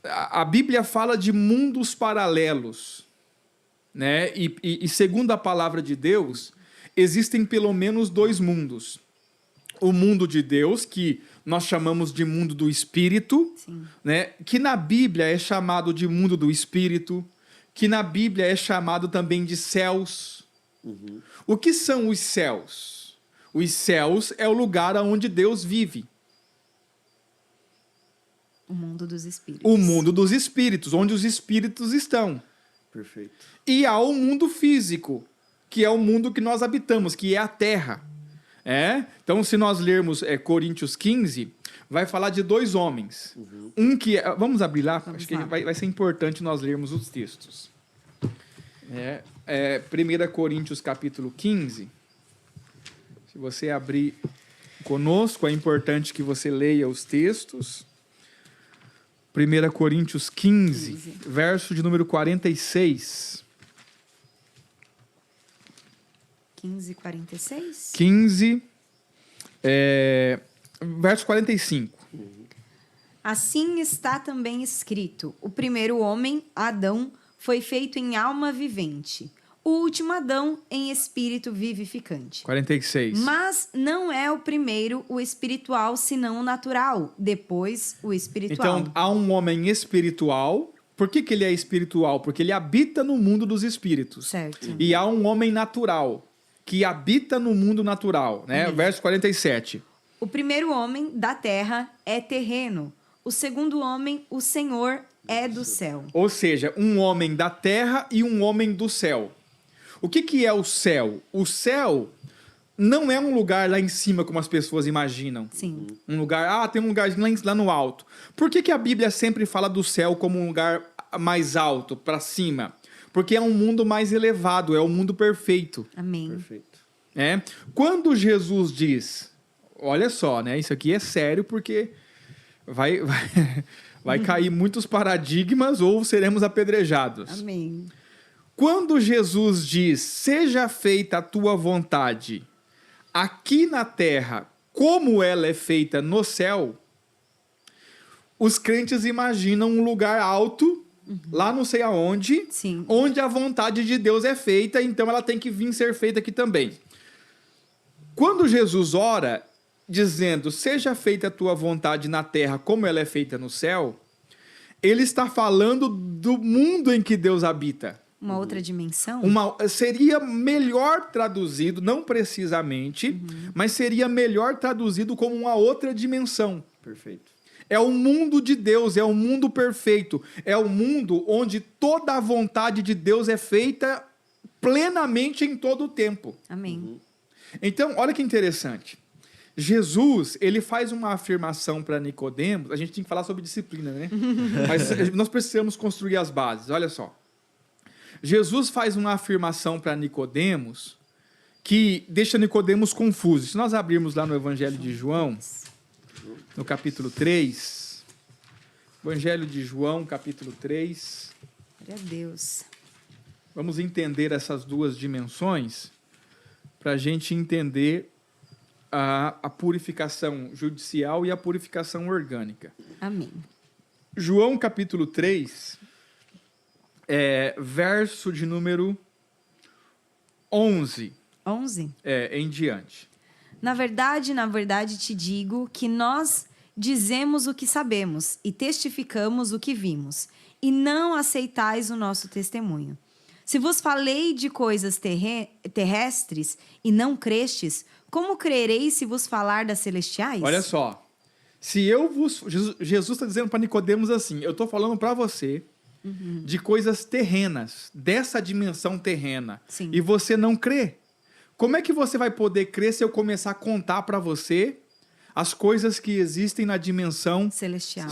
a Bíblia fala de mundos paralelos, né? E segundo a palavra de Deus, existem pelo menos dois mundos. O mundo de Deus, que nós chamamos de mundo do Espírito, Sim. né? Que na Bíblia é chamado de mundo do Espírito, que na Bíblia é chamado também de céus. O que são os céus? Os céus é o lugar onde Deus vive. O mundo dos espíritos. O mundo dos espíritos, onde os espíritos estão. Perfeito. E há o mundo físico, que é o mundo que nós habitamos, que é a Terra. Então, se nós lermos Coríntios 15, vai falar de dois homens. Um que é... Vamos abrir lá? Acho que vai ser importante nós lermos os textos. 1 Coríntios capítulo 15. Se você abrir conosco, é importante que você leia os textos. 1 Coríntios 15, verso de número 46. 15:46? 15, verso 45. Assim está também escrito: o primeiro homem, Adão, foi feito em alma vivente. O último Adão em espírito vivificante. 46. Mas não é o primeiro o espiritual, senão o natural. Depois o espiritual. Então, há um homem espiritual. Por que ele é espiritual? Porque ele habita no mundo dos espíritos. Certo. E há um homem natural, que habita no mundo natural, né? Verso 47. O primeiro homem da terra é terreno. O segundo homem, o Senhor, é do céu. Ou seja, um homem da terra e um homem do céu. O que é o céu? O céu não é um lugar lá em cima, como as pessoas imaginam. Sim. Um lugar, tem um lugarzinho lá no alto. Por que a Bíblia sempre fala do céu como um lugar mais alto, para cima? Porque é um mundo mais elevado, é o mundo perfeito. Amém. Perfeito. Quando Jesus diz, olha só, né? Isso aqui é sério porque vai cair muitos paradigmas ou seremos apedrejados. Amém. Quando Jesus diz, seja feita a tua vontade aqui na terra, como ela é feita no céu, os crentes imaginam um lugar alto, lá não sei aonde, Sim. onde a vontade de Deus é feita, então ela tem que vir ser feita aqui também. Quando Jesus ora, dizendo, seja feita a tua vontade na terra, como ela é feita no céu, ele está falando do mundo em que Deus habita. Uma outra dimensão? Seria melhor traduzido, não precisamente, mas seria melhor traduzido como uma outra dimensão. Perfeito. É o mundo de Deus, é o mundo perfeito, é o mundo onde toda a vontade de Deus é feita plenamente em todo o tempo. Amém. Então, olha que interessante. Jesus, ele faz uma afirmação para Nicodemos, a gente tem que falar sobre disciplina, né? Mas nós precisamos construir as bases, olha só. Jesus faz uma afirmação para Nicodemos que deixa Nicodemos confuso. Se nós abrirmos lá no Evangelho de João, no capítulo 3, Evangelho de João, capítulo 3, Glória a Deus. vamos entender essas duas dimensões para a gente entender a purificação judicial e a purificação orgânica. Amém. João, capítulo 3, verso de número 11 11. em diante. Na verdade te digo que nós dizemos o que sabemos e testificamos o que vimos, e não aceitais o nosso testemunho. Se vos falei de coisas terrestres e não crestes, como crereis se vos falar das celestiais? Olha só. Jesus está dizendo para Nicodemos assim, eu estou falando para você de coisas terrenas, dessa dimensão terrena, Sim. e você não crê. Como é que você vai poder crer se eu começar a contar para você as coisas que existem na dimensão celestial,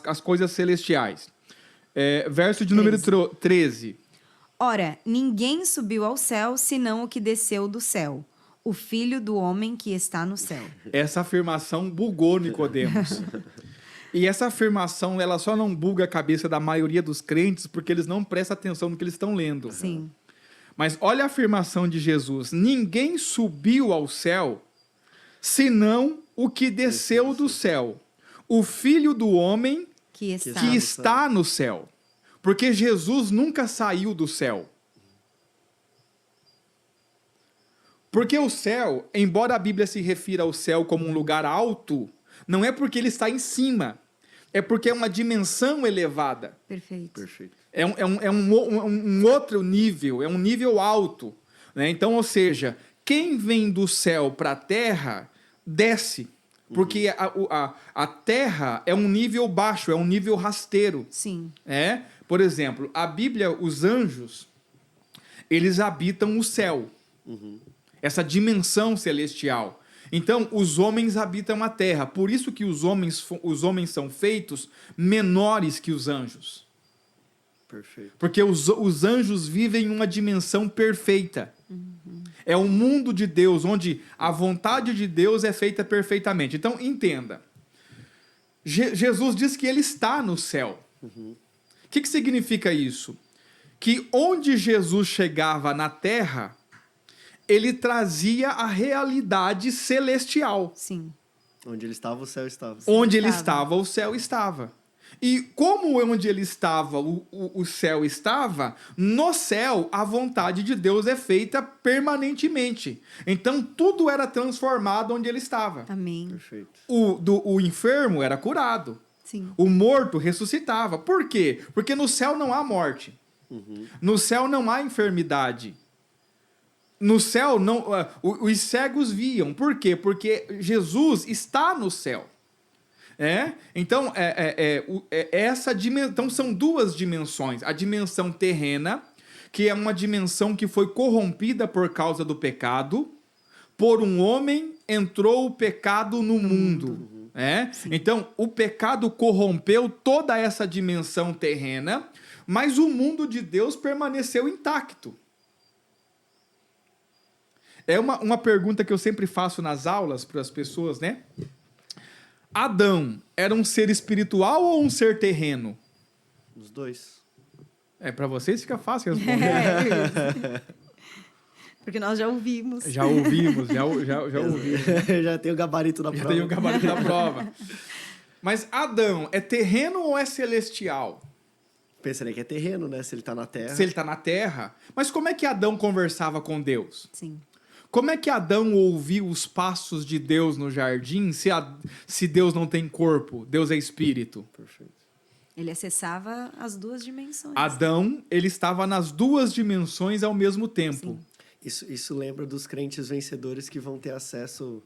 as coisas celestiais? Verso de número 13. Ora, ninguém subiu ao céu, senão o que desceu do céu, o Filho do homem que está no céu. Essa afirmação bugou Nicodemos. E essa afirmação, ela só não buga a cabeça da maioria dos crentes porque eles não prestam atenção no que eles estão lendo. Sim. Mas olha a afirmação de Jesus. Ninguém subiu ao céu, senão o que desceu do céu. O Filho do homem Que está. que está no céu. Porque Jesus nunca saiu do céu. Porque o céu, embora a Bíblia se refira ao céu como um lugar alto, não é porque ele está em cima, é porque é uma dimensão elevada. Perfeito. Perfeito. É um outro nível, é um nível alto. Né? Então, ou seja, quem vem do céu para a terra, desce. Porque a terra é um nível baixo, é um nível rasteiro. Sim. Por exemplo, a Bíblia, os anjos, eles habitam o céu. Essa dimensão celestial. Então, os homens habitam a terra. Por isso que os homens são feitos menores que os anjos. Perfeito. Porque os anjos vivem em uma dimensão perfeita. É um mundo de Deus, onde a vontade de Deus é feita perfeitamente. Então, entenda. Jesus diz que ele está no céu. O que significa isso? Que onde Jesus chegava na terra, ele trazia a realidade celestial. Sim. Onde ele estava, o céu estava. Onde ele estava, o céu estava. E como onde ele estava, o céu estava, no céu a vontade de Deus é feita permanentemente. Então tudo era transformado onde ele estava. Amém. Perfeito. O enfermo era curado. Sim. O morto ressuscitava. Por quê? Porque no céu não há morte. No céu não há enfermidade. No céu, não, os cegos viam. Por quê? Porque Jesus está no céu. Então, essa dimensão, então, são duas dimensões. A dimensão terrena, que é uma dimensão que foi corrompida por causa do pecado. Por um homem entrou o pecado no mundo. Então, o pecado corrompeu toda essa dimensão terrena, mas o mundo de Deus permaneceu intacto. É uma pergunta que eu sempre faço nas aulas para as pessoas, né? Adão era um ser espiritual ou um ser terreno? Os dois. Para vocês fica fácil responder. Porque nós já ouvimos. Já ouvimos, já ouvimos. Já tem o gabarito da Já prova. tem o gabarito da prova. Mas Adão é terreno ou é celestial? Pensaria que é terreno, né? Se ele tá na terra. Se ele está na terra. Mas como é que Adão conversava com Deus? Sim. Como é que Adão ouviu os passos de Deus no jardim se Deus não tem corpo? Deus é espírito. Perfeito. Ele acessava as duas dimensões. Adão, ele estava nas duas dimensões ao mesmo tempo. Sim. Isso lembra dos crentes vencedores que vão ter acesso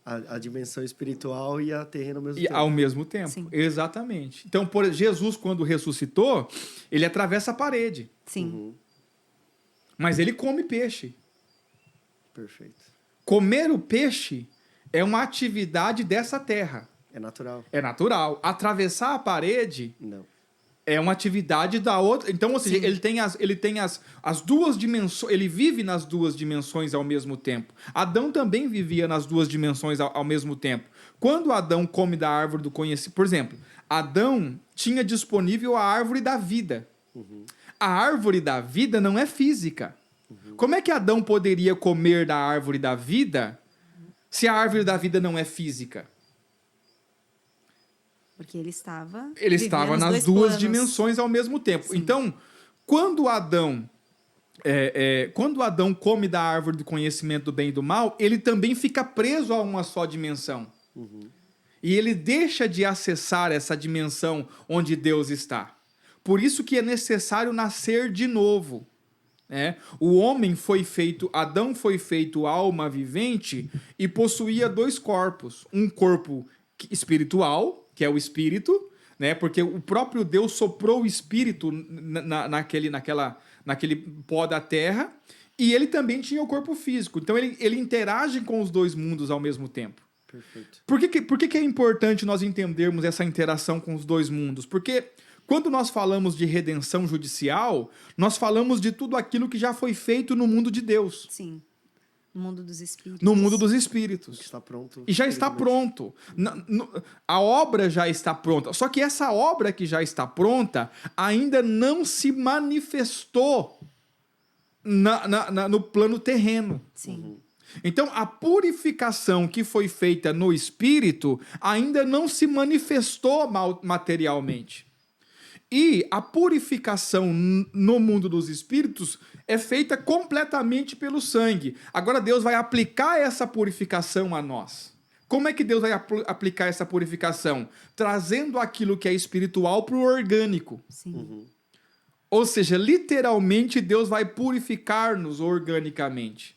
à dimensão espiritual e à terreno ao mesmo E tempo. ao mesmo tempo, Sim. exatamente. Então, Jesus, quando ressuscitou, ele atravessa a parede. Sim. Mas ele come peixe. Perfeito. Comer o peixe é uma atividade dessa terra. É natural? É natural. Atravessar a parede Não. é uma atividade da outra. Então, ou seja, ele tem as duas dimensões. Ele vive nas duas dimensões ao mesmo tempo. Adão também vivia nas duas dimensões ao mesmo tempo. Quando Adão come da árvore do conhecimento, por exemplo, Adão tinha disponível a árvore da vida. A árvore da vida não é física. Como é que Adão poderia comer da árvore da vida se a árvore da vida não é física? Porque ele estava... Ele vivendo estava os nas dois duas planos. dimensões ao mesmo tempo. Sim. Então, quando Adão come da árvore do conhecimento do bem e do mal, ele também fica preso a uma só dimensão. E ele deixa de acessar essa dimensão onde Deus está. Por isso que é necessário nascer de novo. O homem foi feito, Adão foi feito alma vivente e possuía dois corpos. Um corpo espiritual, que é o espírito, porque o próprio Deus soprou o espírito naquele pó da terra, e ele também tinha o corpo físico. Então ele interage com os dois mundos ao mesmo tempo. Perfeito. Por que é importante nós entendermos essa interação com os dois mundos? Porque quando nós falamos de redenção judicial, nós falamos de tudo aquilo que já foi feito no mundo de Deus. Sim. No mundo dos espíritos. No mundo dos espíritos. Está pronto. E já está pronto. A obra já está pronta. Só que essa obra que já está pronta ainda não se manifestou no plano terreno. Sim. Então, a purificação que foi feita no espírito ainda não se manifestou materialmente. E a purificação no mundo dos espíritos é feita completamente pelo sangue. Agora Deus vai aplicar essa purificação a nós. Como é que Deus vai aplicar essa purificação? Trazendo aquilo que é espiritual para o orgânico. Sim. Ou seja, literalmente Deus vai purificar-nos organicamente.